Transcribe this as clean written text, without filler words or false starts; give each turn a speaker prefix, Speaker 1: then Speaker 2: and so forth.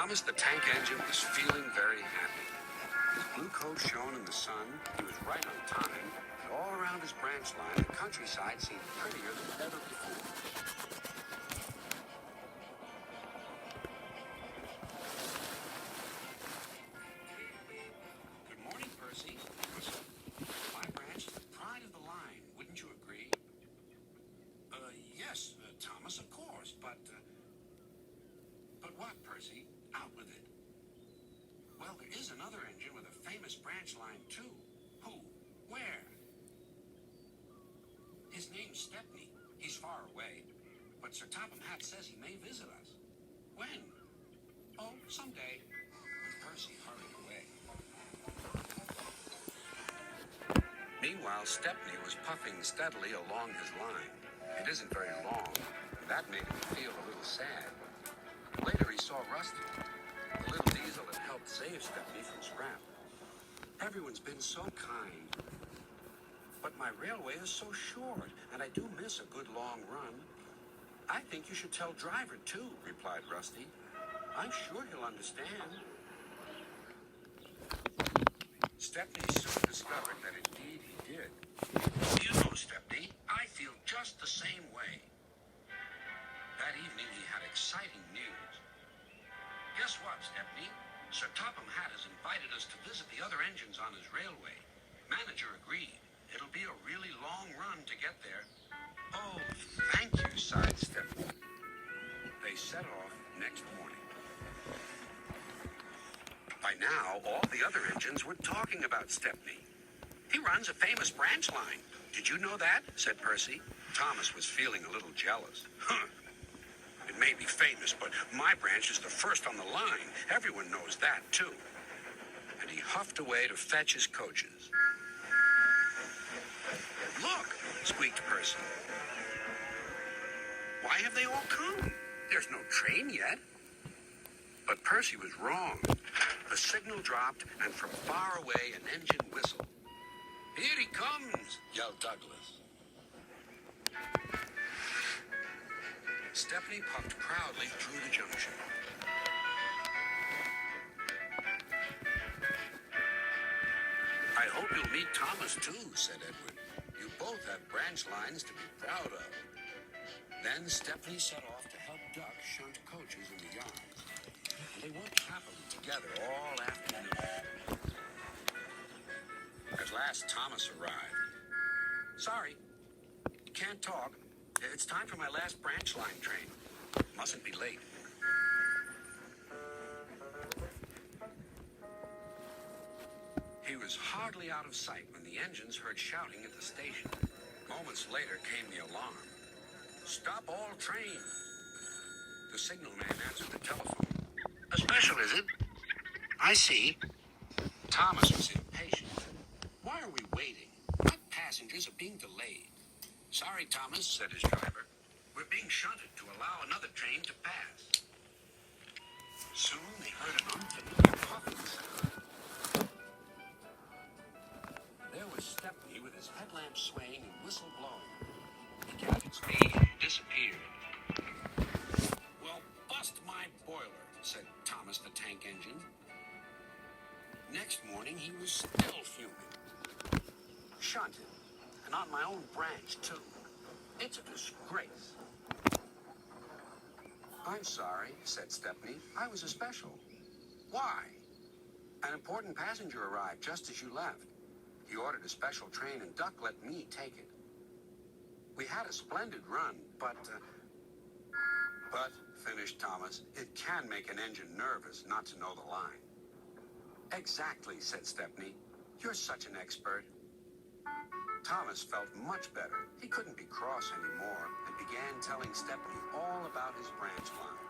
Speaker 1: Thomas the Tank Engine was feeling very happy. His blue coat shone in the sun, he was right on time, and all around his branch line, the countryside seemed prettier than ever before. Good morning, Percy. My branch is the pride of the line, wouldn't you agree? Yes, Thomas, of course, but what, Percy? Out with it. Well, there is another engine with a famous branch line, too. Who? Where? His name's Stepney. He's far away. But Sir Topham Hatt says he may visit us. When? Oh, someday. Percy hurried away. Meanwhile, Stepney was puffing steadily along his line. It isn't very long, and that made him feel a little sad. Later he saw Rusty, the little diesel that helped save Stepney from scrap. Everyone's been so kind. But my railway is so short, and I do miss a good long run. I think you should tell Driver, too, replied Rusty. I'm sure he'll understand. Stepney soon discovered that indeed he did. You know, Stepney, I feel just the same way. That evening he had exciting news. Guess what, Stepney? Sir Topham Hatt has invited us to visit the other engines on his railway. Manager agreed. It'll be a really long run to get there. Oh, thank you, sighed Stepney. They set off next morning. By now, all the other engines were talking about Stepney. He runs a famous branch line. Did you know that? Said Percy. Thomas was feeling a little jealous. Huh. It may be famous, but my branch is the first on the line. Everyone knows that, too. And he huffed away to fetch his coaches. Look, squeaked Percy. Why have they all come? There's no train yet. But Percy was wrong. The signal dropped, and from far away an engine whistled. Here he comes, yelled Douglas. Stepney puffed proudly through the junction. I hope you'll meet Thomas, too, said Edward. You both have branch lines to be proud of. Then Stepney set off to help Duck shunt coaches in the yards. And they worked happily together all afternoon. At last, Thomas arrived. Sorry, can't talk. It's time for my last branch line train. Mustn't be late. He was hardly out of sight when the engines heard shouting at the station. Moments later came the alarm. Stop all trains. The signalman answered the telephone. A special, is it? I see. Thomas was impatient. Why are we waiting? What passengers are being delayed? Sorry, Thomas, said his driver. We're being shunted to allow another train to pass. Soon they heard an unfamiliar puffing sound. There was Stepney with his headlamp swaying and whistle blowing. He gathered speed and disappeared. Well, bust my boiler, said Thomas the Tank Engine. Next morning he was still fuming. Shunted. And on my own branch, too. It's a disgrace. I'm sorry, said Stepney. I was a special. Why? An important passenger arrived just as you left. He ordered a special train, and Duck let me take it. We had a splendid run, but, finished Thomas, it can make an engine nervous not to know the line. Exactly, said Stepney. You're such an expert. Thomas felt much better. He couldn't be cross anymore and began telling Stepney all about his branch line.